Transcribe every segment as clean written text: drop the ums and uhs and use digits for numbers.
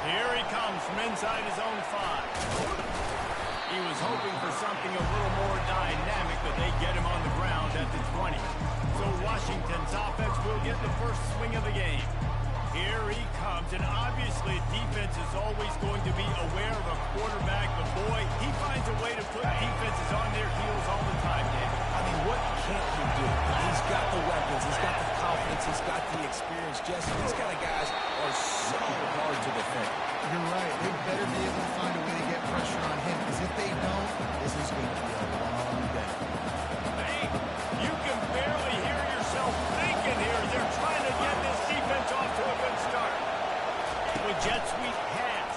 Here he comes from inside his own 5. He was hoping for something a little more dynamic, but they get him on the ground at the 20. So Washington's offense will get the first swing of the game. Here he comes, and obviously defense is always going to be aware of a quarterback, but boy, he finds a way to put defenses on their heels all the time, David. I mean, what can't he do? He's got the weapons, he's got the confidence, he's got the experience. Jesse, these kind of guys are so hard to defend. You're right. They better be able to find a way to get pressure on him, because if they don't, this is going to be a long day. Hey, you can barely hear yourself thinking here. They're trying to get this defense off to a good start. With jet sweep pass.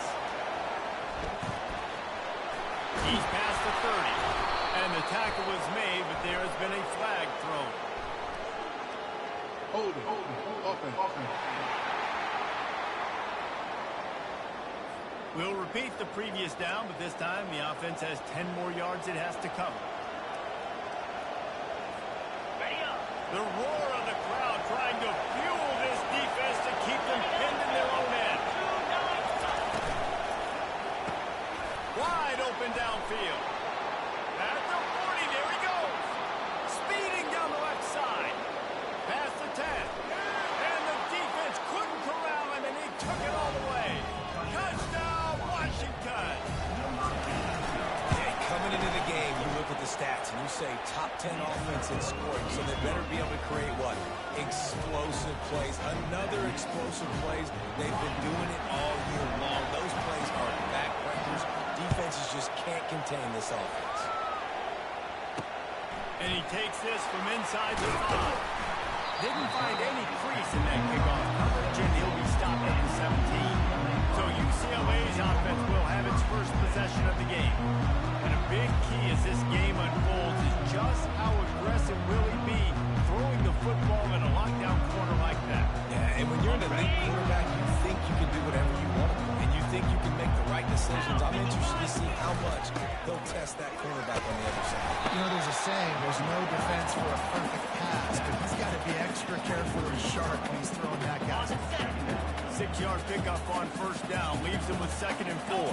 He's past the 30. And the tackle was made, but there has been a flag thrown. Hold it. Offense. We'll repeat the previous down, but this time the offense has 10 more yards it has to cover. The roar of the crowd trying to fuel this defense to keep them pinned in their own end. Wide open downfield. At the 40, there he goes. Speeding down the left side. Past the 10. And the defense couldn't corral him, and he took it all the way. Touchdown, Washington. Yeah, coming into the game, you look at the stats, and you say top 10 offense in scoring, so they better be able to create what? Explosive plays. Another explosive plays. They've been doing it all year long. Those plays are backbreakers. Defenses just can't contain this offense. And he takes this from inside the 5. Didn't find any crease in that kickoff coverage, and he'll be stopped at the 17. So UCLA's offense will have its first possession of the game. And a big key as this game unfolds is just how aggressive will he be throwing the football in a lockdown corner like that. Yeah, and when you're an elite quarterback, you think you can do whatever you want to do, and you think you can make the right decisions. I'm interested to see how much he'll test that cornerback on the other side. You know, there's a saying, there's no defense for a perfect pass, but he's got to be extra careful and sharp when he's throwing that guy. 6-yard pickup on first down leaves him with 2nd and 4.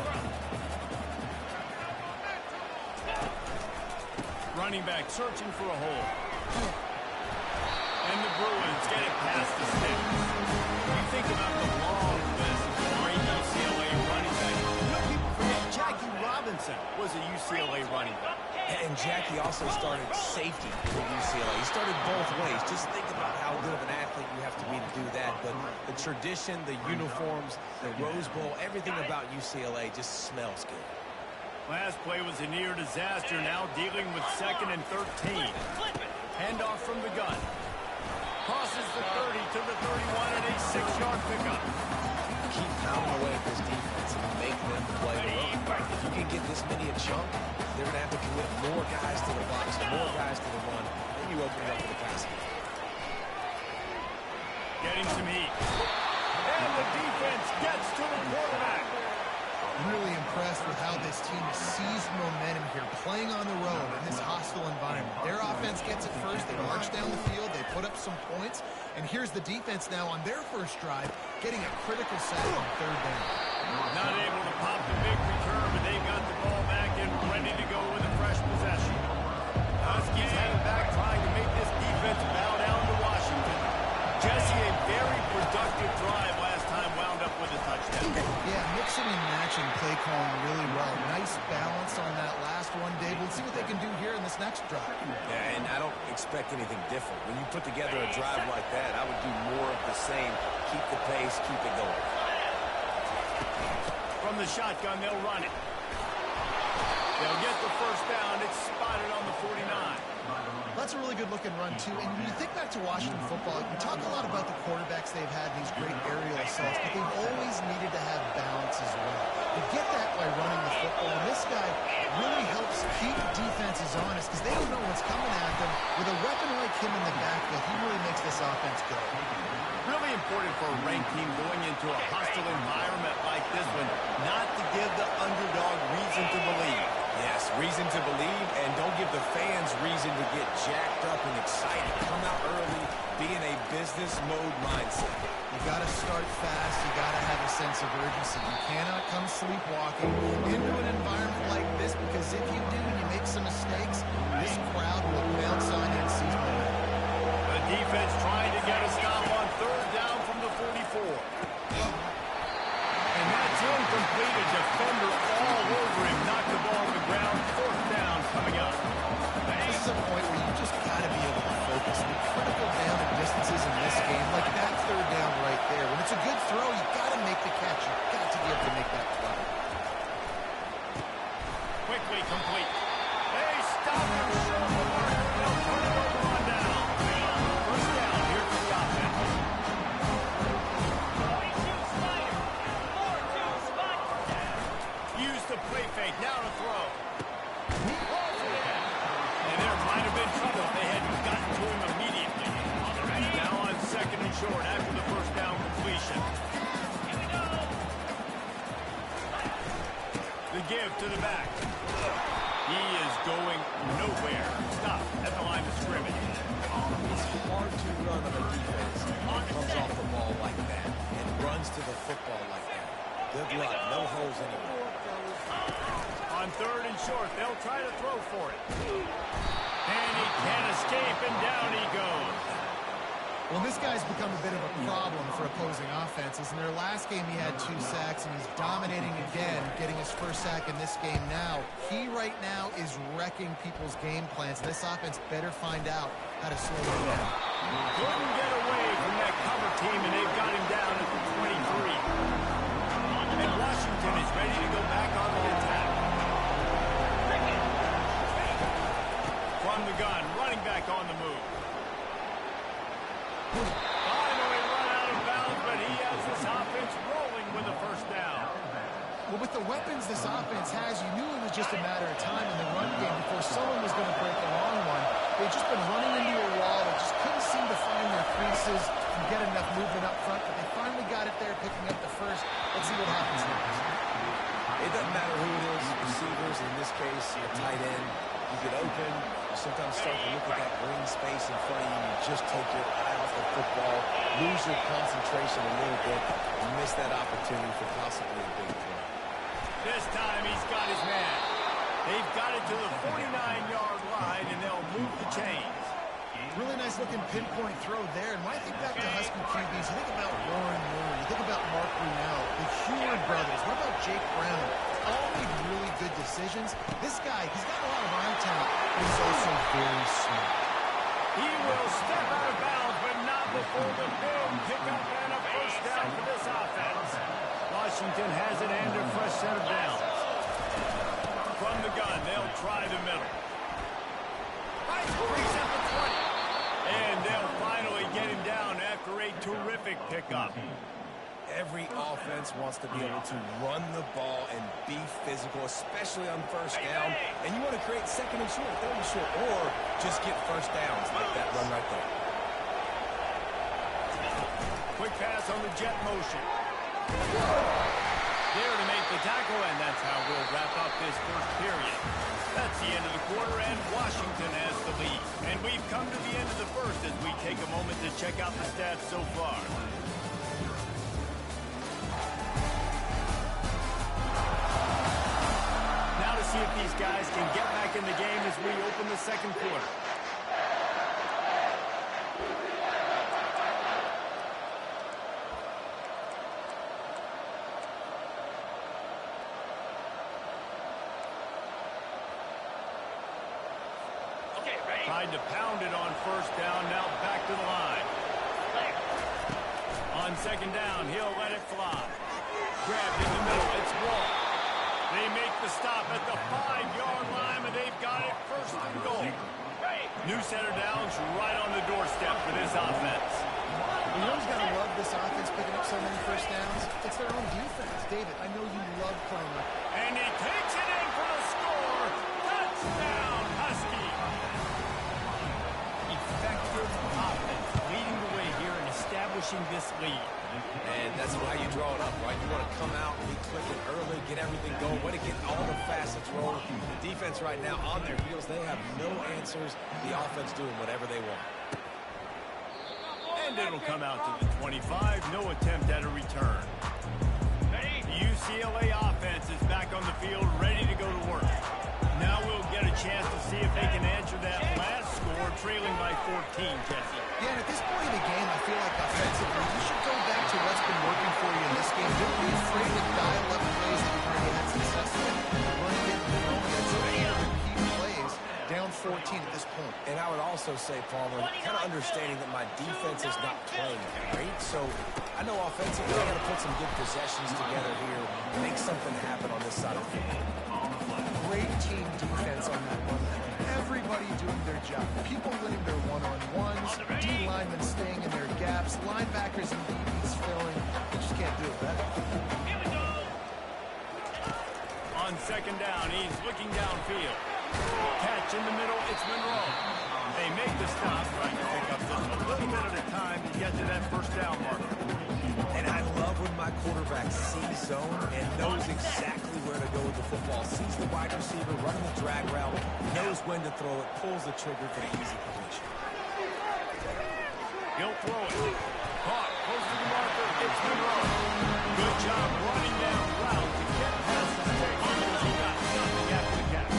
Running back searching for a hole. And the Bruins get it past the sticks. You think about the long list of great UCLA running backs. You know, people forget Jackie Robinson was a UCLA running back. And Jackie also started safety for UCLA. He started both ways. Just think about how good of an athlete you have to be to do that. But the tradition, the uniforms, the Rose Bowl, everything about UCLA just smells good. Last play was a near disaster. Now dealing with 2nd and 13. Handoff from the gun. Crosses the 30 to the 31 and a 6-yard pickup. Keep pounding away at this defense and make them play the run. If you can get this many a chunk, they're going to have to commit more guys to the box, more guys to the run. Then you open it up for the passing. Getting some heat. And the defense gets to the quarterback. Really impressed with how this team has seized momentum here, playing on the road in this hostile environment. Their offense gets it first. They march down the field. They put up some points. And here's the defense now on their first drive, getting a critical sack on 3rd down. Not able to pop the big return, but they've got the ball back and ready to go with a fresh possession. Huskies heading back, trying to make this defense bow down to Washington. Jesse, a very productive drive last time, wound up with a touchdown. Yeah, mixing and matching play calling really well. Nice balance on that last one, Dave. We'll see what they can do here in this next drive. Yeah, and I don't expect anything different. When you put together a drive like that, I would do more of the same. Keep the pace, keep it going. From the shotgun, they'll run it. They'll get the first down. It's spotted on the 49. That's a really good-looking run, too. And when you think back to Washington football, we talk a lot about the quarterbacks they've had, these great aerial assaults, but they've always needed to have balance as well. You get that by running the football, and this guy really helps keep defenses honest because they don't know what's coming at them. With a weapon like him in the backfield, he really makes this offense go. Really important for a ranked team going into a hostile environment like this one, not to give the underdog reason to believe. Yes, Reason to believe, and don't give the fans reason to get jacked up and excited. Come out early, be in a business mode mindset. You got to start fast. You got to have a sense of urgency. You cannot come sleepwalking into an environment like this, because if you do and you make some mistakes, this crowd will bounce on you and seize momentum. The defense trying to get a stop on third down from the 44. And that's incomplete. A defender all over him. Knocked the ball on the ground. Fourth down coming up. This is a point where you just got to be able to focus. The critical down and distances in this game, like that third down right there. When it's a good throw, you got to make the catch. You got to be able to make that play. Quickly complete. They stop him short of the marker. They'll turn it over on down. First down here for the offense. Use the play fake. Now to throw. And there might have been trouble if they hadn't gotten to him immediately. Now on second and short after the first down completion. The give to the back. He is going nowhere. Stop at the line of scrimmage. It's hard to run on a defense that comes off the ball like that and runs to the football like that. Good luck. No holes anywhere. On third and short, they'll try to throw for it. And he can't escape, and down he goes. Well, this guy's become a bit of a problem for opposing offenses. In their last game, he had 2 sacks, and he's dominating again, getting his first sack in this game now. He right now is wrecking people's game plans. This offense better find out how to slow him down. Couldn't get away from that cover team, and they've got him down at the 23. And Washington is ready to go back on the attack. From the gun, running back on the move. Finally run out of bounds, but he has this offense rolling with a first down. Well, with the weapons this offense has, you knew it was just a matter of time in the run game before someone was going to break a long one. They've just been running into a wall. They just couldn't seem to find their creases and get enough movement up front, but they finally got it there, picking up the first. Let's see what happens next. It doesn't matter who it is, receivers, in this case, a tight end. You get open, you sometimes start to look at that green space in front of you, you just take your eye off the football, lose your concentration a little bit, and miss that opportunity for possibly a big play. This time he's got his man. They've got it to the 49-yard line, and they'll move the chains. Really nice looking pinpoint throw there. And when I think back to Husky QBs, you think about Warren Moon, you think about Mark Brunell, the Heward brothers. What about Jake Brown? All made really good decisions. This guy, he's got a lot of arm talent, but he's also very smart. He will step out of bounds, but not before the big pickup and a first down for this offense. Washington has it and a fresh set of downs. From the gun, they'll try the middle. Nice breeze at the 20. And they'll finally get him down after a terrific pickup. Every offense wants to be able to run the ball and be physical, especially on first down. And you want to create second and short, third and short, or just get first downs like that run right there. Quick pass on the jet motion. There to make the tackle, and that's how we'll wrap up this first period. That's the end of the quarter, and Washington has the lead. And we've come to the end of the first as we take a moment to check out the stats so far. Now to see if these guys can get back in the game as we open the second quarter. Tried to pound it on first down, now back to the line. On second down, he'll let it fly. Grabbed in the middle, it's Wall. They make the stop at the 5-yard line, and they've got it first and goal. New set of downs right on the doorstep for this offense. You always got to love this offense picking up so many first downs. It's their own defense. David, I know you love playing with it. And he takes it in for the score. Touchdown, Husky. Effective offense leading the way here and establishing this lead. And that's why you draw it up, right? You want to come out and be clicking early, get everything going, way to get all the facets rolling. The defense right now on their heels, they have no answers. The offense doing whatever they want. And it'll come out to the 25. No attempt at a return. The UCLA offense is back on the field, ready to go to work. Now we'll get a chance to see if they can answer that last score, trailing by 14, Jesse. Yeah, and at this point in the game, I feel like offensively, you should go back to what's been working for you in this game. Don't be afraid to dial up plays that you've already had success with. Running it and throwing it. So many other key plays, down 14 at this point. And I would also say, Palmer, kind of understanding that my defense is not playing great. So I know offensively, I got to put some good possessions together here, make something happen on this side of the field. Great team defense on that one. Everybody doing their job. People winning their one-on-ones, D-linemen staying in their gaps, linebackers and DBs filling. You just can't do it better. On second down, he's looking downfield. Catch in the middle, it's Monroe. They make the stop, trying to pick up just a little bit at a time to get to that first down marker. And I love when my quarterback sees zone and knows exactly where to go with the football. Sees the wide receiver running the drag route, knows when to throw it, pulls the trigger for the easy completion. He'll throw it. Caught, close to the marker, it's Monroe. Good job running down route to get past the stick. Almost he got nothing after the catch.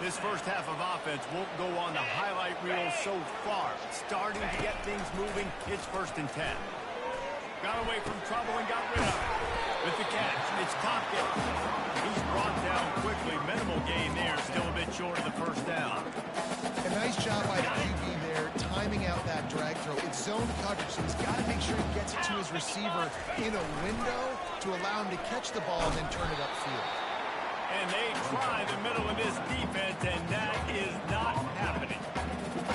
This first half of offense won't go on the highlight reel so far. Starting to get things moving, it's 1st and 10. Got away from trouble and got rid of it. With the catch, it's Tompkins. He's brought down quickly. Minimal gain there, still a bit short of the first down. A nice job by the QB there, timing out that drag throw. It's zone coverage, so he's got to make sure he gets it to his receiver in a window to allow him to catch the ball and then turn it upfield. And they try the middle of this defense, and that is not happening.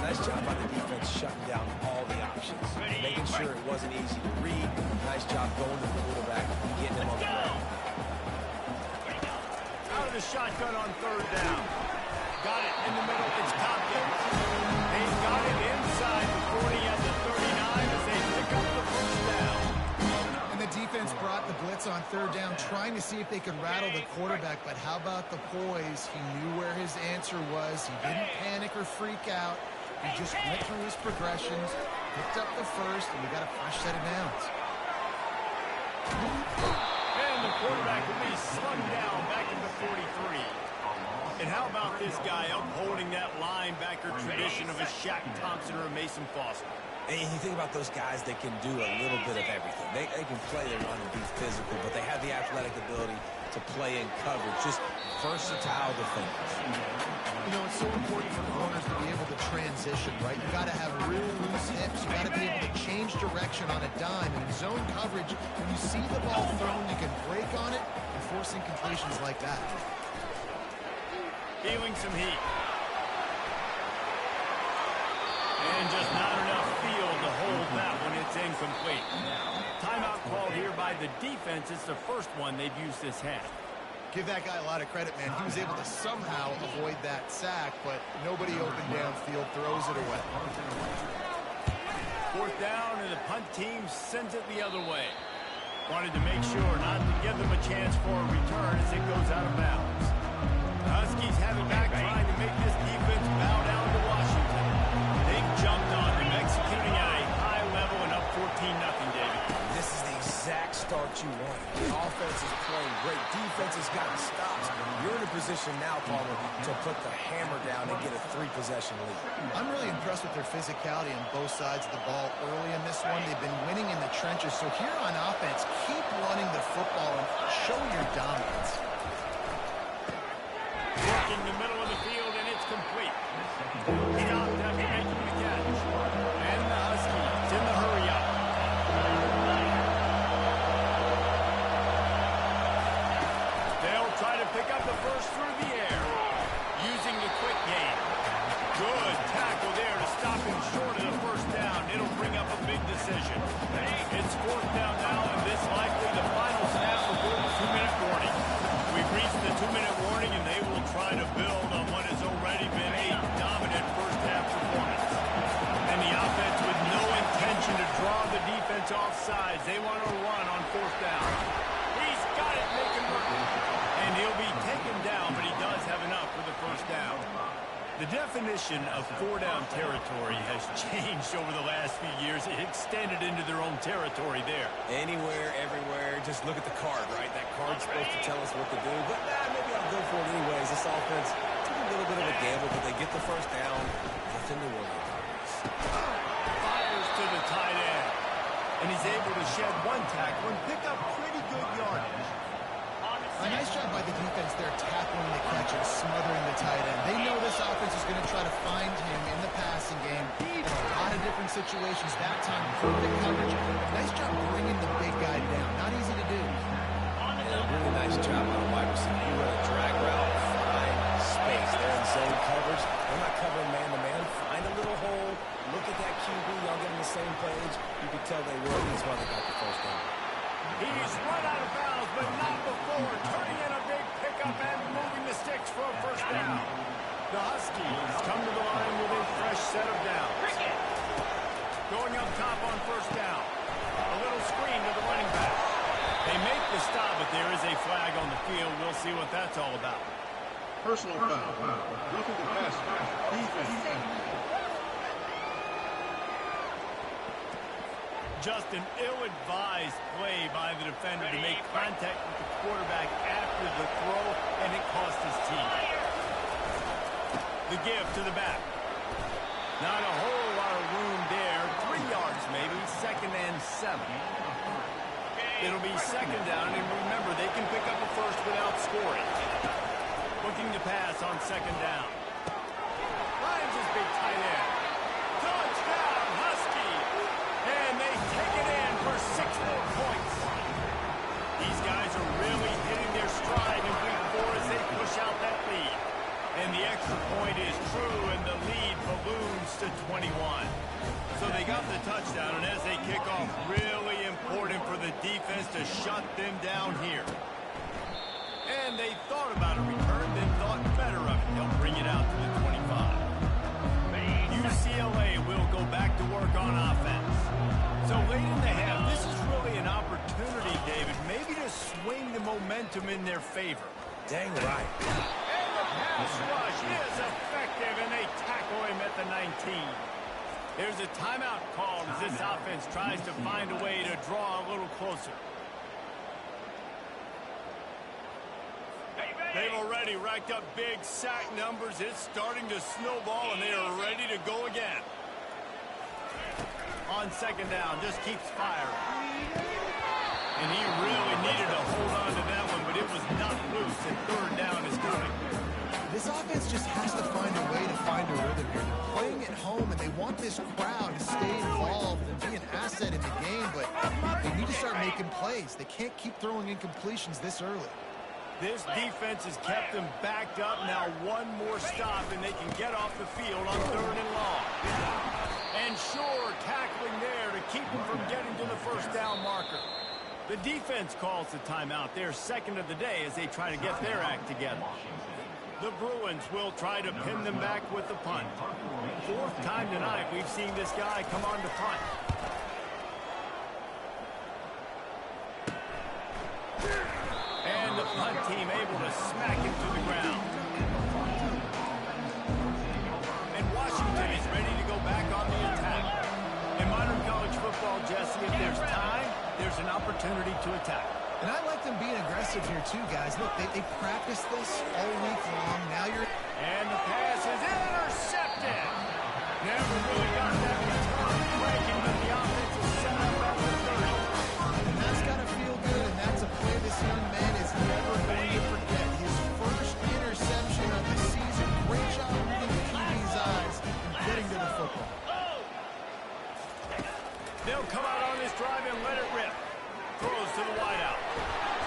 Nice job by the defense shutting down all the options. Making sure it wasn't easy to read. Nice job going to the quarterback, getting him on the ground. Out of the shotgun on third down. Got it in the middle. It's Tompkins. They've got it inside the 40 at the 39 as they pick up the first down. And the defense brought the blitz on third down, trying to see if they could rattle the quarterback. But how about the poise? He knew where his answer was. He didn't panic or freak out. He just went through his progressions, picked up the first, and we got a fresh set of downs. And the quarterback will be slung down back into 43. And how about this guy upholding that linebacker tradition of a Shaq Thompson or a Mason Foster? And you think about those guys that can do a little bit of everything. They can play the run and be physical, but they have the athletic ability to play in coverage. Just versatile defenders. You know, it's so important for corners to be able to transition, right? You got to have real loose hips. You got to be able to change direction on a dime. And in zone coverage, when you see the ball thrown, you can break on it and force incompletions like that. Feeling some heat. And just not enough field to hold that one. It's incomplete. Timeout called here by the defense. It's the first one they've used this half. Give that guy a lot of credit, man. He was able to somehow avoid that sack, but nobody open downfield throws it away. Fourth down, and the punt team sends it the other way. Wanted to make sure not to give them a chance for a return as it goes out of bounds. The Huskies have it back, trying to make this defense bow down to Washington. They've jumped on them, executing at a high level and up 14-0, David. This is the exact start you want. The offense is playing great. Defense has gotten stops. You're in a position now, Palmer, to put the hammer down and get a 3-possession lead. I'm really impressed with their physicality on both sides of the ball early in this one. They've been winning in the trenches. So here on offense, keep running the football and show your dominance. Working the middle of the field, and it's complete. Stopped after making the catch. And the Huskies in the hurry-up. They'll try to pick up the first through the air, using the quick game. Good tackle there to stop him short of the first down. It'll bring up a big decision. It's fourth down now, and this likely the final snap before the 2-minute warning. We've reached the 2-minute warning, and they will try to build on what has already been a dominant first-half performance. And the offense with no intention to draw the defense off sides. They want to run on fourth down. He's got it, making room. definition of four-down territory has changed over the last few years. It extended into their own territory there. Anywhere, everywhere. Just look at the card, right? That card's supposed to tell us what to do. But maybe I'll go for it anyways. This offense took a little bit of a gamble, but they get the first down. Nothing to worry about. Fires to the tight end. And he's able to shed one tackle and pick up pretty good yardage. A nice job by the defense there tackling the catch and smothering the tight end. They know this offense is going to try to find him in the passing game in a lot of different situations. That time, perfect coverage. Nice job bringing the big guy down. Not easy to do. Yeah, really nice job on the wide receiver. You run a drag route, find space. They're in zone coverage. They're not covering man-to-man. Find a little hole. Look at that QB. Y'all get on the same page. You can tell they were. That's why they got the first down. He's run out of bounds, but not before turning in a big pickup and moving the sticks for a first down. The Huskies come to the line with a fresh set of downs. Going up top on first down. A little screen to the running back. They make the stop, but there is a flag on the field. We'll see what that's all about. Personal foul. Roughing the passer. Defense. Just an ill-advised play by the defender to make contact with the quarterback after the throw, and it cost his team. The give to the back. Not a whole lot of room there. 3 yards maybe, 2nd and 7. It'll be 2nd down, and remember, they can pick up a first without scoring. Looking to pass on 2nd down. Finds his big tight end. Touchdown, Husky! And they take it in for 6 more points. These guys are really hitting their stride in week 4 as they push out that lead. And the extra point is true, and the lead balloons to 21. So they got the touchdown, and as they kick off, really important for the defense to shut them down here. And they thought about a return, then thought better of it. They'll bring it out to the 25. UCLA will go back to work on offense. So late in the half, this is really an opportunity, David, maybe to swing the momentum in their favor. Dang right. And the pass rush is effective, and they tackle him at the 19. There's a timeout called as this offense tries to find a way to draw a little closer. They've already racked up big sack numbers. It's starting to snowball, and they are ready to go again. On 2nd down, just keeps firing. And he really needed to hold on to that one, but it was not loose, and 3rd down is coming. This offense just has to find a way to find a rhythm here. They're playing at home, and they want this crowd to stay involved and be an asset in the game, but they need to start making plays. They can't keep throwing incompletions this early. This defense has kept them backed up. Now one more stop, and they can get off the field on 3rd and long. And sure, tackling there to keep them from getting to the first down marker. The defense calls the timeout. They're 2nd of the day as they try to get their act together. The Bruins will try to pin them back with the punt. 4th time tonight we've seen this guy come on to punt. And the punt team able to smack him to the ground. And Washington is ready to go back on the attack. In modern college football, Jesse, if there's time, there's an opportunity to attack. And I like them being aggressive here too, guys. Look, they practiced this all week long. Now you're... And the pass is intercepted. Never really got that return breaking, but the offense is set up at the 30. And that's got to feel good, and that's a play this young man is never going to forget. His first interception of the season. Great job reading the QB's eyes and getting to the football. They'll come out on this drive and let it rip. Throws to the wideout.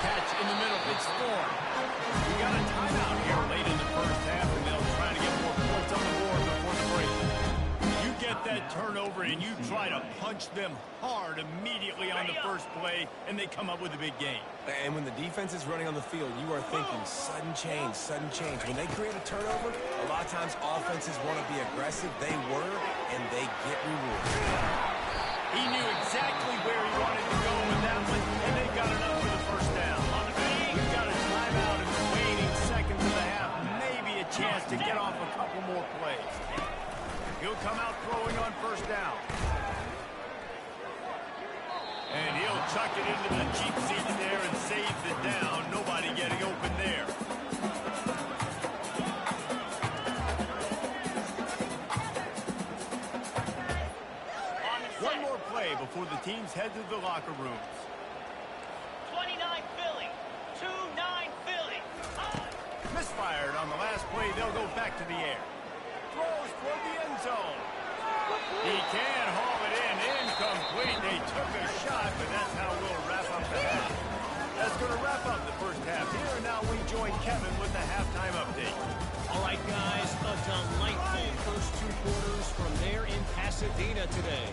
Catch in the middle. It's Thorne. We got a timeout here late in the first half, and they'll try to get more points on the board before the break. You get that turnover, and you try to punch them hard immediately on the first play, and they come up with a big game. And when the defense is running on the field, you are thinking sudden change, sudden change. When they create a turnover, a lot of times offenses want to be aggressive. They were, and they get rewarded. He knew exactly where he wanted to go with that one, and they got enough for the first down. We've got a timeout in the waning seconds of the half. Maybe a chance to get off a couple more plays. come out throwing on first down. And he'll chuck it into the cheap seats there and saves it down. Nobody getting open there. One more play before the teams head to the locker rooms. 29 Philly. 2-9 Philly. Misfired on the last play. They'll go back to the air. Throws for the end zone. He can haul it in. Incomplete. They took a shot, but that's how we'll wrap up the half. That's going to wrap up the first half here. And now we join Kevin with the halftime update. All right, guys, a delightful first 2 quarters from there in Pasadena today.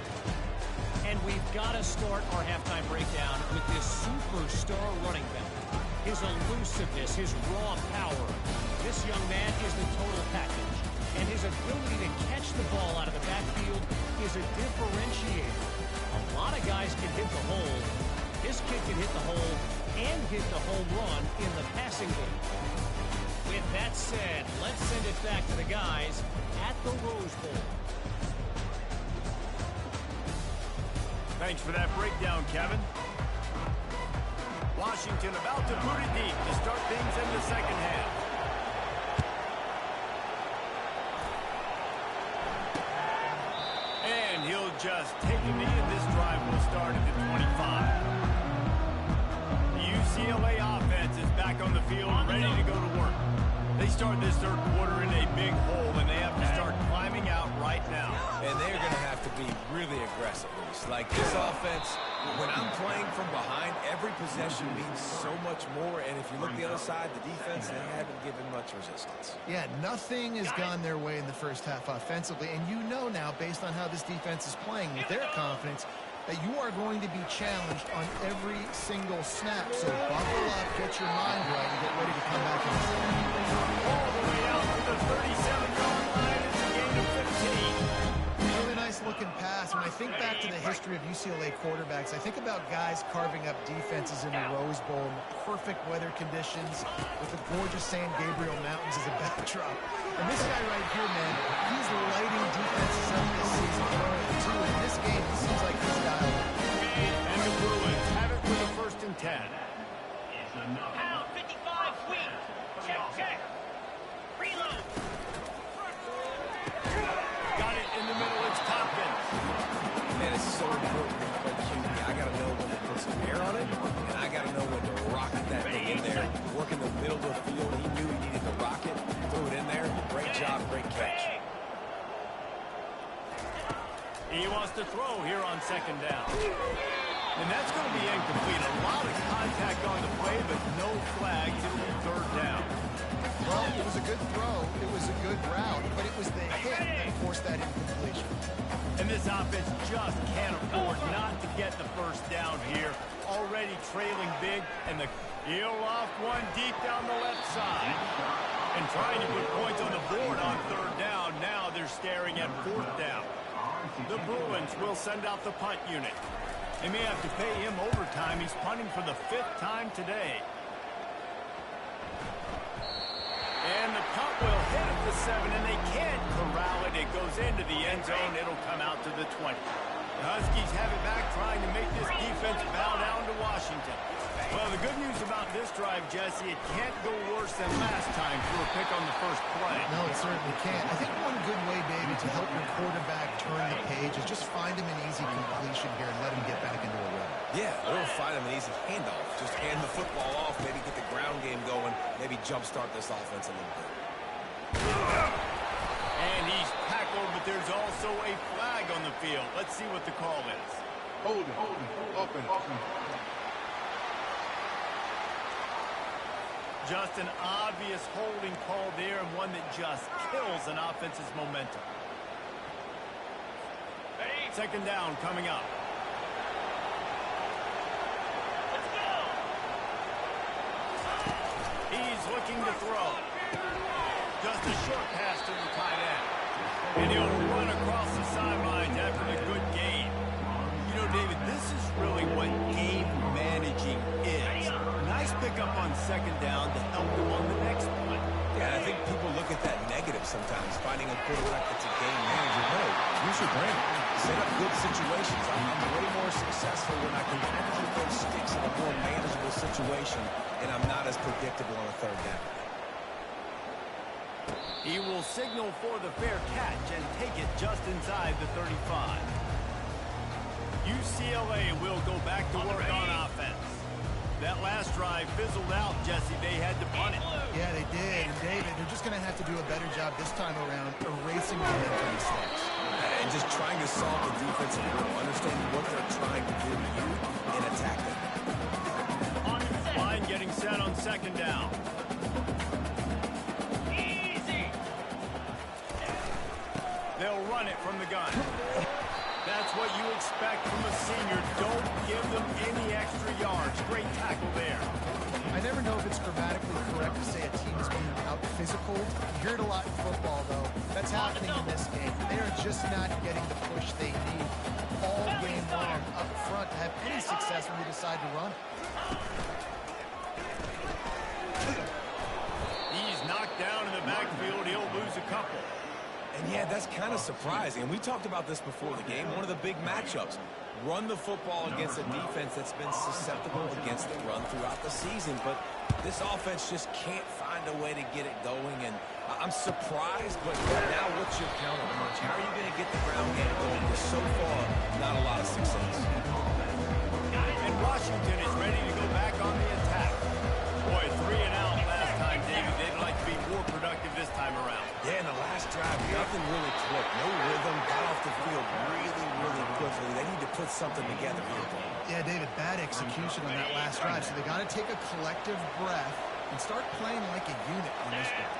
And we've got to start our halftime breakdown with this superstar running back. His elusiveness, his raw power. This young man is the total package. And his ability to catch the ball out of the backfield is a differentiator. A lot of guys can hit the hole. This kid can hit the hole and hit the home run in the passing game. With that said, let's send it back to the guys at the Rose Bowl. Thanks for that breakdown, Kevin. Washington about to boot it deep to start things in the second half. And he'll just take a knee, and this drive will start at the 25. The UCLA offense is back on the field, ready to go to work. They start this third quarter in a big hole, and they have to start climbing out right now. And they're going to have to be really aggressive. Like this offense, when I'm playing from behind, every possession means so much more. And if you look the other side, the defense, they haven't given much resistance. Yeah, nothing has gone their way in the first half offensively. And you know now, based on how this defense is playing with their confidence, that you are going to be challenged on every single snap. So buckle up, get your mind right, and get ready to come back in the second. All the way out to the 37-yard line. It's a gain of 15. Really nice looking pass. When I think back to the history of UCLA quarterbacks, I think about guys carving up defenses in the Rose Bowl in perfect weather conditions with the gorgeous San Gabriel Mountains as a backdrop. And this guy right here, man, he's lighting defenses up this season, throwing it too. In this game, he seems like he's dialed. And the Bruins have it for the 1st and 10. Pound 55 wheat. Check, check. Reload. Got it in the middle. It's Tompkins. And it's so important when you play QB. I got to know when to put some air on it, and I got to know when to rocket that thing in there. Work in the middle of the field. He knew he needed to rock it. Threw it in there. Great job. Great catch. He wants to throw here on 2nd down. And that's going to be incomplete. A lot of contact on the play, but no flags. It'll be 3rd down. Well, it was a good throw. It was a good route, but it was the hit that forced that incompletion. And this offense just can't afford not to get the 1st down here. Already trailing big, and he'll loft one deep down the left side. And trying to put points on the board on 3rd down. Now they're staring at 4th down. The Bruins will send out the punt unit. They may have to pay him overtime. He's punting for the 5th time today. And the punt will hit at the 7, and they can't corral it. It goes into the end zone. It'll come out to the 20. The Huskies have it back, trying to make this defense bow down to Washington. Well, the good news about this drive, Jesse, it can't go worse than last time for a pick on the 1st play. No, it certainly can't. I think one good way, baby, to help your quarterback turn the page is just find him an easy completion here and let him get back into a rhythm. Yeah, or find him an easy handoff. Just hand the football off, maybe get the ground game going, maybe jumpstart this offense a little bit. And he's tackled, but there's also a flag on the field. Let's see what the call is. Holding. Offense. Just an obvious holding call there, and one that just kills an offense's momentum. 2nd down coming up. Let's go. He's looking to throw. Just a short pass to the tight end. And he'll run across the sidelines after the good gain. You know, David, this is really what game managing is. Nice pickup on 2nd down to help him on the next play. Yeah, I think people look at that negative sometimes, finding a quarterback that's a game manager. No, use your brain. Set up good situations. I'm way more successful when I can keep those sticks in a more manageable situation, and I'm not as predictable on a third down. He will signal for the fair catch and take it just inside the 35. UCLA will go back to work on offense. That last drive fizzled out, Jesse. They had to punt it. Yeah, they did. And David, they're just going to have to do a better job this time around erasing momentum mistakes. And just trying to solve the defensive role, understanding what they're trying to do to you and attack them. Line getting set on second down. Easy. They'll run it from the gun. That's what you expect from a senior. Don't give them any extra yards. Great tackle there. I never know if it's grammatically correct to say a team is being out-physical. You hear it a lot in football, though. That's happening in this game. They are just not getting the push they need all game long up front to have any success when they decide to run. He's knocked down in the backfield. He'll lose a couple. And yeah, that's kind of surprising. And we talked about this before the game. One of the big matchups. Run the football against a defense that's been susceptible against the run throughout the season. But this offense just can't find a way to get it going. And I'm surprised, but now what's your counter punch? How are you going to get the ground game going? Because so far, not a lot of success. And Washington is ready to go back on the attack. Boy, 3 and out last time, David. They'd like to be more productive this time around. Yeah, in the last drive, nothing really clicked. No rhythm. Got off the field really quickly. They need to put something together here. Yeah, David, bad execution on that last drive. So they got to take a collective breath and start playing like a unit on this one.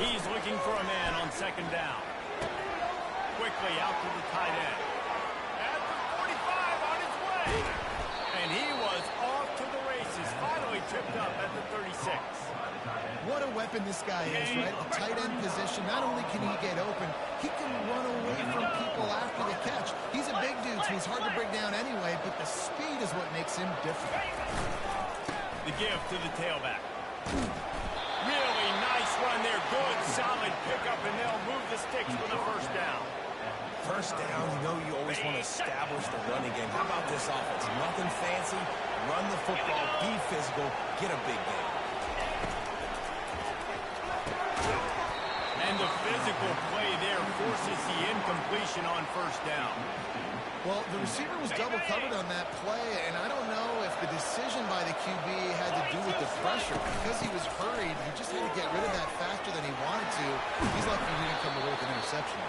He's looking for a man on second down. Quickly out to the tight end. At the 45 on his way. And he was off to the races. Finally tripped up at the 36. What a weapon this guy is, right? The tight end position. Not only can he get open, he can run away from people after the catch. He's a big dude, so he's hard to bring down anyway, but the speed is what makes him different. The give to the tailback. Really nice run there. Good, solid pickup, and they'll move the sticks for the first down. First down, you know you always want to establish the running game. How about this offense? Nothing fancy. Run the football, be physical, get a big game. And the physical play there forces the incompletion on first down. Well, the receiver was double covered on that play, and I don't know if the decision by the QB had to do with the pressure. Because he was hurried, he just had to get rid of that faster than he wanted to. He's lucky he didn't come away with an interception.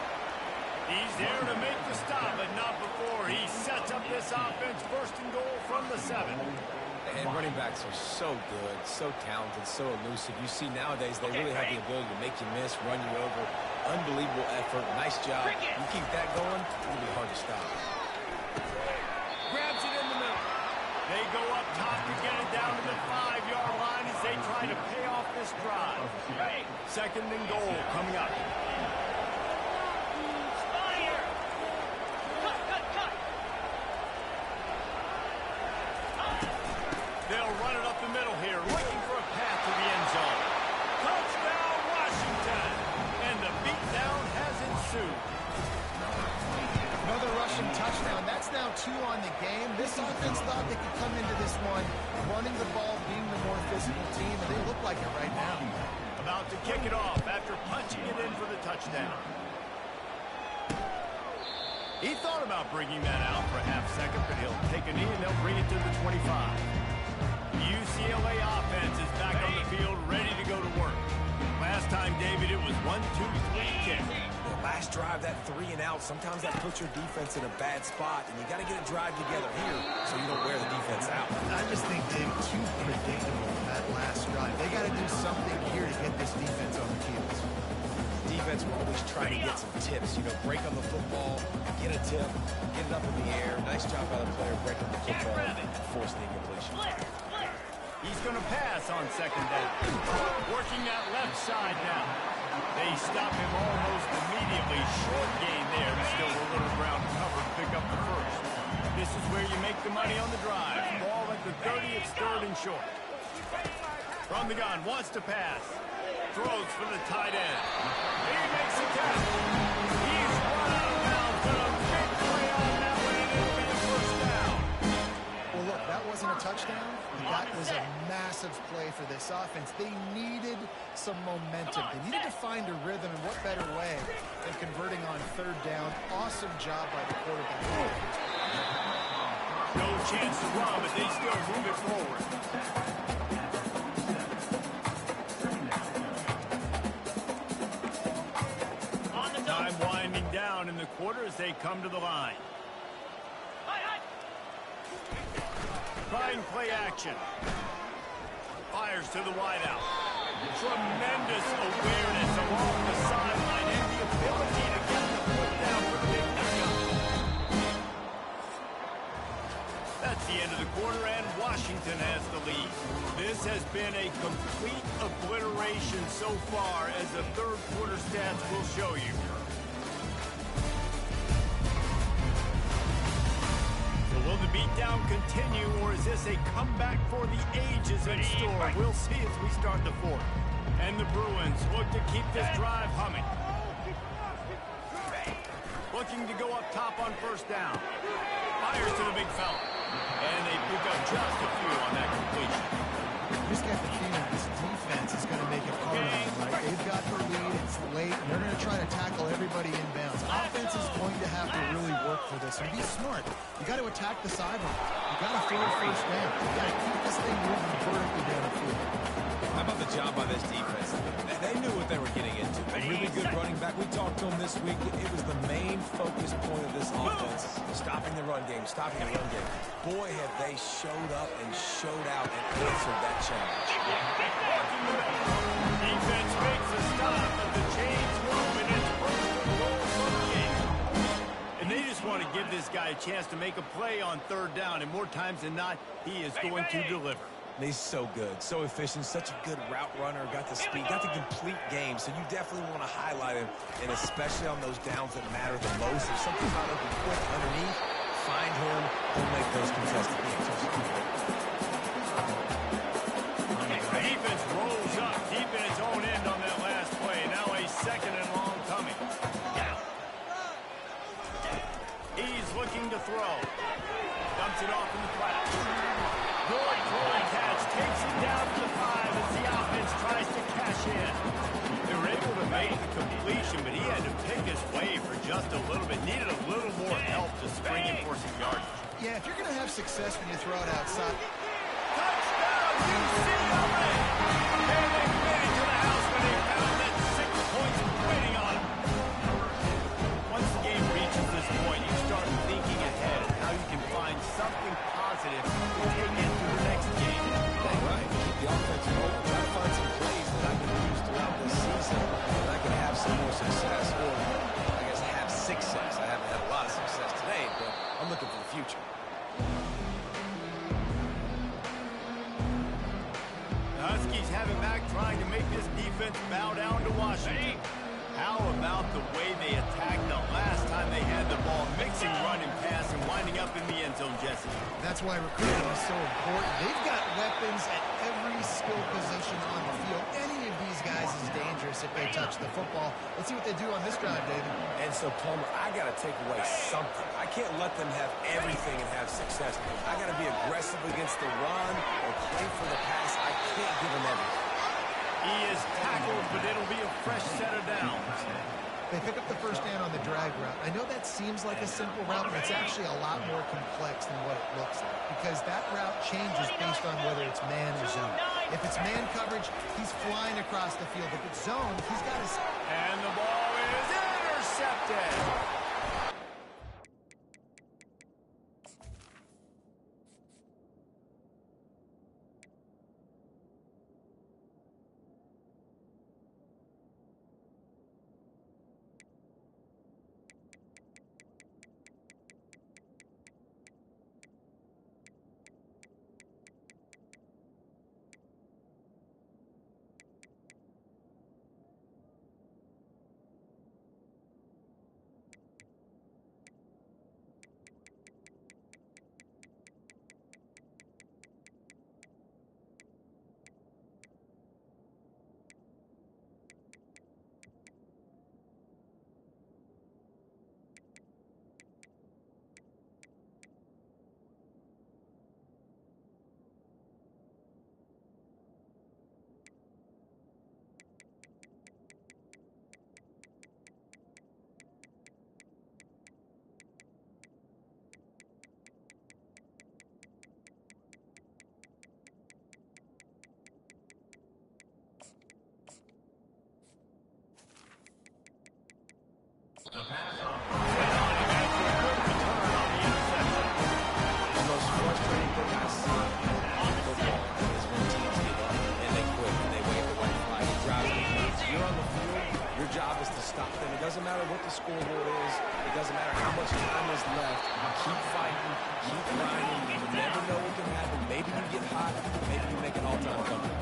He's there to make the stop, but not before. He sets up this offense first and goal from the 7. And running backs are so good, so talented, so elusive. You see nowadays they really have the ability to make you miss, run you over. Unbelievable effort. Nice job. You keep that going, it'll be hard to stop. Grabs it in the middle. They go up top to get it down to the 5-yard line as they try to pay off this drive. Second and goal coming up. They'll run it up the middle here, looking for a path to the end zone. Touchdown, Washington! And the beatdown has ensued. Another rushing touchdown. That's now 2 on the game. This offense thought they could come into this one running the ball, being the more physical team, and they look like it right now. About to kick it off after punching it in for the touchdown. He thought about bringing that out for a half second, but he'll take a knee and they'll bring it to the 25. UCLA offense is back on the field, ready to go to work. Last time, David, it was 1-2-3 kick. The last drive, that 3 and out, sometimes that puts your defense in a bad spot, and you got to get a drive together here so you don't wear the defense out. I just think, Dave, too predictable that last drive. They got to do something here to get this defense on the heels. Defense will always try to get some tips. You know, break on the football, get a tip, get it up in the air. Nice job by the player breaking the football and forcing the incompletion. He's going to pass on second down. Working that left side now. They stop him almost immediately. Short gain there. Still a little ground cover to pick up the first. This is where you make the money on the drive. Ball at the 30, it's 3rd and short. From the gun, wants to pass. throws for the tight end. He makes the catch. He's run out of bounds, but a big play on that one, and it'll be a first down. Well, look, that wasn't a touchdown. That was a massive play for this offense. They needed some momentum. They needed to find a rhythm, and what better way than converting on third down. Awesome job by the quarterback. No chance to run, but they still move it forward. Time winding down in the quarter as they come to the line. Trying play action. Fires to the wideout. Tremendous awareness along the sideline and the ability to get the foot down for the big pickup. That's the end of the quarter, and Washington has the lead. This has been a complete obliteration so far, as the third quarter stats will show you. Will the beatdown continue, or is this a comeback for the ages in store? We'll see as we start the fourth. And the Bruins look to keep this drive humming. Looking to go up top on first down. Fires to the big fella. And they pick up just a few on that completion. Just got the feeling this defense is going to make it hard on them, right? They've got the lead, it's late, and they're going to try to tackle everybody inbounds. Offense is going to have to really work for this, and be smart. You got to attack the sideline. You got to throw a first down. You got to keep this thing moving vertically down the field. How about the job by this defense? They knew what they were getting into. A really good running back. We talked to him this week. It was the main focus point of this offense. Stopping the run game, stopping the run game. Boy, have they showed up and showed out and answered that challenge. Defense makes a stop, but the chains move, and it's first and goal from the 8. And they just want to give this guy a chance to make a play on third down, and more times than not, he is going to deliver. He's so good, so efficient, such a good route runner, got the speed, got the complete game, so you definitely want to highlight him, and especially on those downs that matter the most. If something's not open quick underneath, find him, he'll make those contested catches. Defense rolls up deep in its own end on that last play. Now a second and long coming. He's looking to throw. Dumps it off in the flat. Good throwing catch. Takes it down to the 5 as the offense tries to cash in. They were able to make the completion, but he had to pick his way for just a little bit. Needed a little more help to spring in for some yardage. Yeah, if you're going to have success when you throw it outside. Touchdown, UCLA! And they made it to the house when they found that 6 points waiting on them. Once the game reaches this point, you start thinking ahead of how you can find something positive to take into the next game. Right, keep the offense rolling. Try to find some plays that I can use throughout this season, and I can have some more success, or I guess have success. I haven't had a lot of success today, but I'm looking for the future. The Huskies have it back, trying to make this defense bow down to Washington. How about the way they attacked the last time they had the ball, mixing run and pass and winding up in the end zone, Jesse? That's why recruiting is so important. They've got weapons at every skill position on the field. Any of these guys is dangerous if they touch the football. Let's see what they do on this drive, David. And so, Palmer, I got to take away something. I can't let them have everything and have success. I got to be aggressive against the run or play for the pass. I can't give them everything. He is tackled, but it'll be a fresh set of downs. They pick up the first down on the drag route. I know that seems like a simple route, but it's actually a lot more complex than what it looks like, because that route changes based on whether it's man or zone. If it's man coverage, he's flying across the field. If it's zone, he's got his... And the ball is intercepted. The most frustrating thing I see in football is when teams give up and they quit and they wave the white flag. It drives me nuts. You're on the field. Your job is to stop them. It doesn't matter what the scoreboard is. It doesn't matter how much time is left. Keep fighting. Keep grinding. You never know what can happen. Maybe you get hot. Maybe you make an all-time comeback.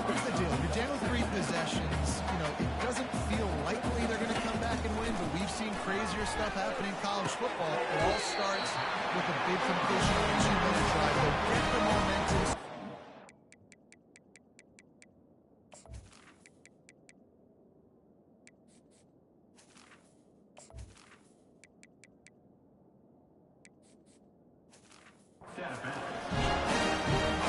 Here's the deal. You're down 3 possessions. You know, it doesn't feel likely they're going to come back and win, but we've seen crazier stuff happen in college football. It all starts with a big completion of a 2-minute drive. They'll get the momentum. I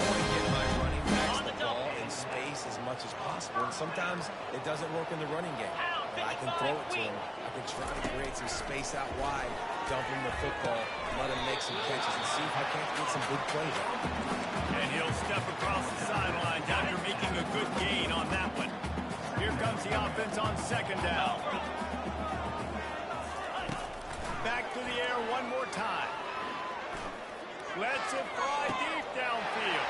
want to get my running backs the ball in space as much as possible, and sometimes it doesn't work in the running game. But I can throw it to him. I can try to create some space out wide, dump him the football, let him make some catches, and see if I can't get some big plays out. And he'll step across the sidelines after making a good gain on that one. Here comes the offense on second down. Back to the air one more time. Lets it fly deep downfield.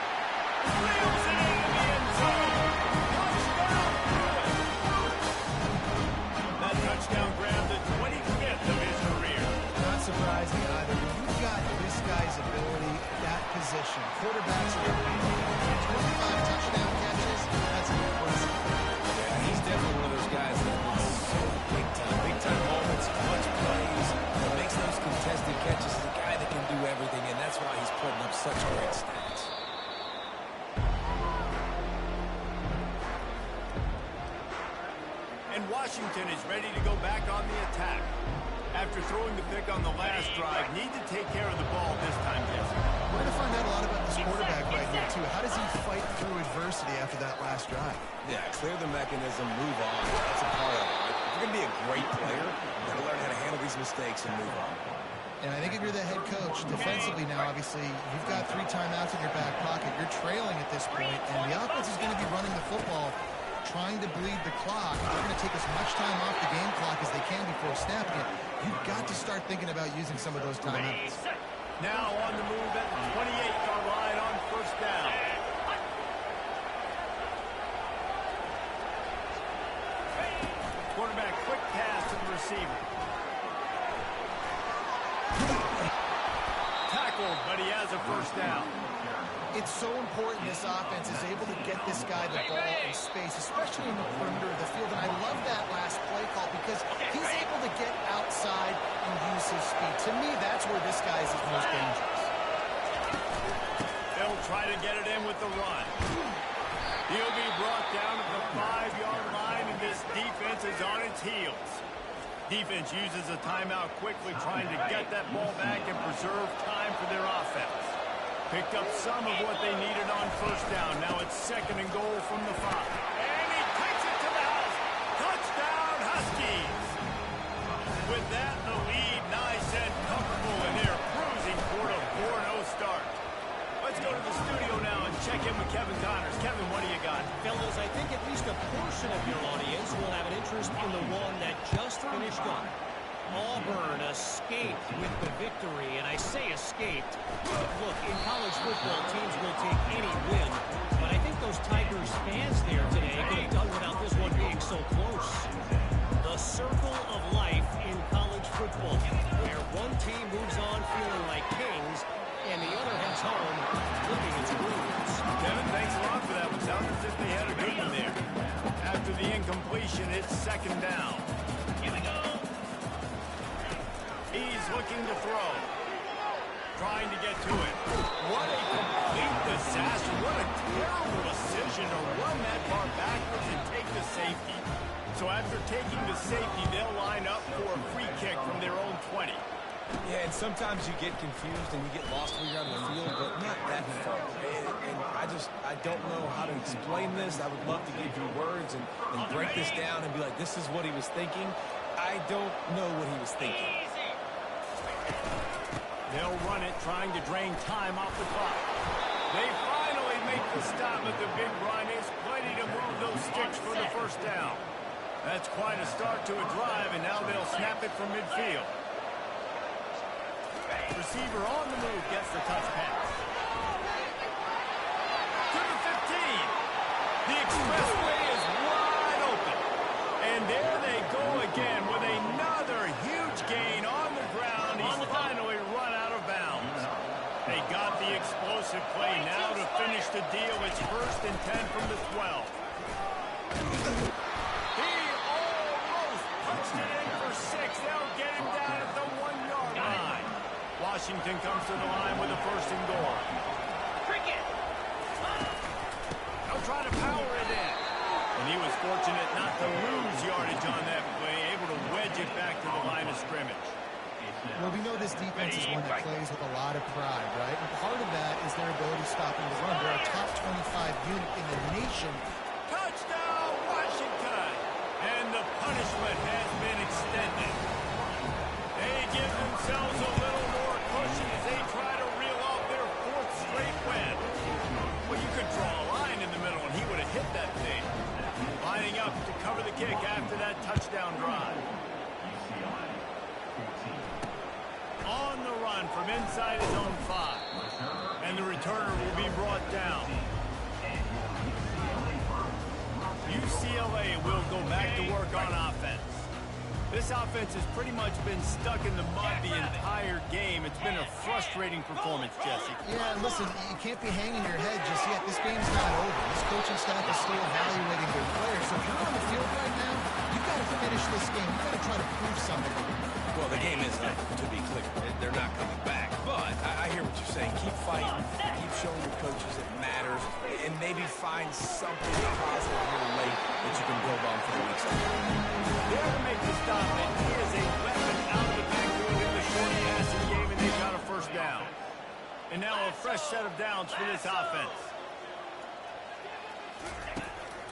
Reels it into the end zone. Touchdown! That touchdown grabbed the 25th of his career. Not surprising either. When you've got this guy's ability, that position, quarterbacks are going to be 25 touchdown catches. That's impressive. Yeah, he's definitely one of those guys that is so big-time moments, clutch plays, that makes those contested catches. He's a guy that can do everything, and that's why he's putting up such great stats. And Washington is ready to go back on the attack. After throwing the pick on the last drive, need to take care of the ball this time, Jesse. We're going to find out a lot about this quarterback right here, too. How does he fight through adversity after that last drive? Yeah, clear the mechanism, move on. That's a part of it. Right? If you're going to be a great player, you got to learn how to handle these mistakes and move on. And I think if you're the head coach, defensively now, obviously, you've got 3 timeouts in your back pocket. You're trailing at this point, and the offense is going to be running the football, trying to bleed the clock. They're going to take as much time off the game clock as they can before snapping it. You've got to start thinking about using some of those timeouts. Now on the move at the 28-yard line on first down. Quarterback quick pass to the receiver. Tackled, but he has a first down. It's so important this offense is able to get this guy the ball in space, especially in the perimeter of the field. And I love that last play call because he's able to get outside and use his speed. To me, that's where this guy is most dangerous. They'll try to get it in with the run. He'll be brought down at the 5-yard line, and this defense is on its heels. Defense uses a timeout quickly, trying to get that ball back and preserve time for their offense. Picked up some of what they needed on first down. Now it's 2nd and goal from the 5. And he takes it to the house. Touchdown, Huskies. With that, the lead nice and comfortable in their cruising toward a 4-0 start. Let's go to the studio now and check in with Kevin Connors. Kevin, what do you got? Fellas, I think at least a portion of your audience will have an interest in the one that just finished up. Auburn escaped with the victory, and I say escaped. Look, in college football, teams will take any win, but I think those Tigers fans there today could have done without this one being so close. The circle of life in college football, where one team moves on feeling like kings, and the other heads home looking its wounds. Kevin, thanks a lot for that one. Sounds as if they had a good one there. After the incompletion, it's 2nd down. Here we go. He's looking to throw. Trying to get to it. What a complete disaster. What a terrible decision to run that far backwards and take the safety. So after taking the safety, they'll line up for a free kick from their own 20. Yeah, and sometimes you get confused and you get lost when you're on the field, but not that far. And I don't know how to explain this. I would love to give you words and break this down and be like, this is what he was thinking. I don't know what he was thinking. They'll run it, trying to drain time off the clock. They finally make the stop, but the big run is plenty to move those sticks for the first down. That's quite a start to a drive, and now they'll snap it from midfield. Receiver on the move gets the touch pass. To the 15. The expressway is wide open. And there they go again with another huge gain on the ground. He's finally run out of bounds. They got the explosive play now to finish the deal. It's 1st and 10 from the 12. He almost punched it in for 6. They'll get him down at the 1-yard line. Washington comes to the line with a 1st and goal. Cricket. They'll try to power it in. And he was fortunate not to lose yardage on that play, able to wedge it back to the line of scrimmage. Well, we know this defense is one that plays with a lot of pride, right? And part of that is their ability stopping the run. They're a top 25 unit in the nation. Touchdown, Washington! And the punishment has been extended. They give themselves a little more cushion as they try to reel off their 4th straight win. Well, you could draw a line in the middle, and he would have hit that thing. Lining up to cover the kick after that touchdown drive. On the run from inside his own 5. And the returner will be brought down. UCLA will go back to work on offense. This offense has pretty much been stuck in the mud the entire game. It's been a frustrating performance, Jesse. Yeah, and listen, you can't be hanging your head just yet. This game's not over. This coaching staff is still evaluating their players. So if you're on the field right now, you've got to finish this game. You've got to try to prove something. Well, the game is over, to be clear. They're not coming back. But I hear what you're saying. Keep fighting. Keep showing your coaches it matters. And maybe find something positive here late that you can build on for the weeks to come. There to make the stop, and he is a weapon out of the backfield in the short passing game, and they've got a 1st down. And now a fresh set of downs for this offense.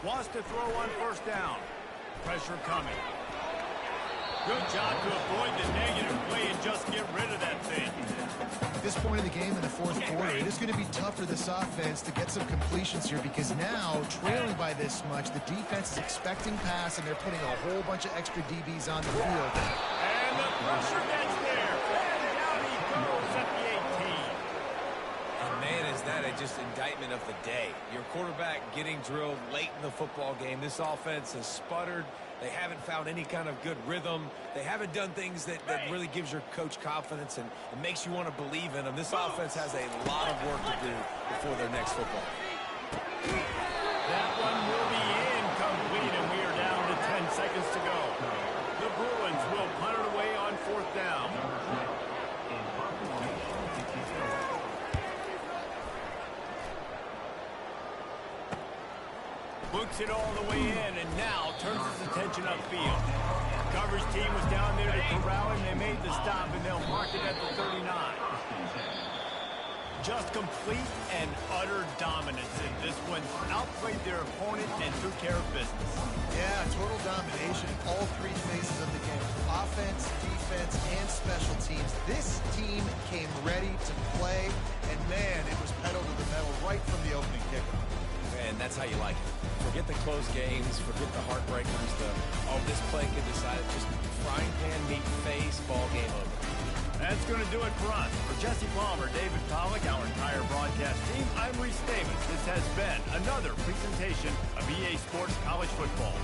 Wants to throw on 1st down. Pressure coming. Good job to avoid the negative play and just get rid of that thing. At this point in the game in the 4th quarter, it is going to be tough for this offense to get some completions here because now, trailing by this much, the defense is expecting pass and they're putting a whole bunch of extra DBs on the field. And the pressure gets there. And down he goes at the 18. And man, is that just indictment of the day. Your quarterback getting drilled late in the football game. This offense has sputtered. They haven't found any kind of good rhythm. They haven't done things that really gives your coach confidence and makes you want to believe in them. This offense has a lot of work to do before their next football. That one will be incomplete, and we are down to 10 seconds to go. The Bruins will punt it away on 4th down. Books it all the way in, and now turns his attention upfield. Coverage team was down there to corral him. They made the stop, and they'll mark it at the 39. Just complete and utter dominance in this one. Outplayed their opponent and took care of business. Yeah, total domination in all 3 phases of the game. Offense, defense, and special teams. This team came ready to play, and man, it was pedal to the metal right from the opening kickoff. And that's how you like it. Forget the close games, forget the heartbreakers, this play could decide it. Just frying pan, meat face, ball game over. That's going to do it for us. For Jesse Palmer, David Pollack, our entire broadcast team, I'm Reese Davis. This has been another presentation of EA Sports College Football.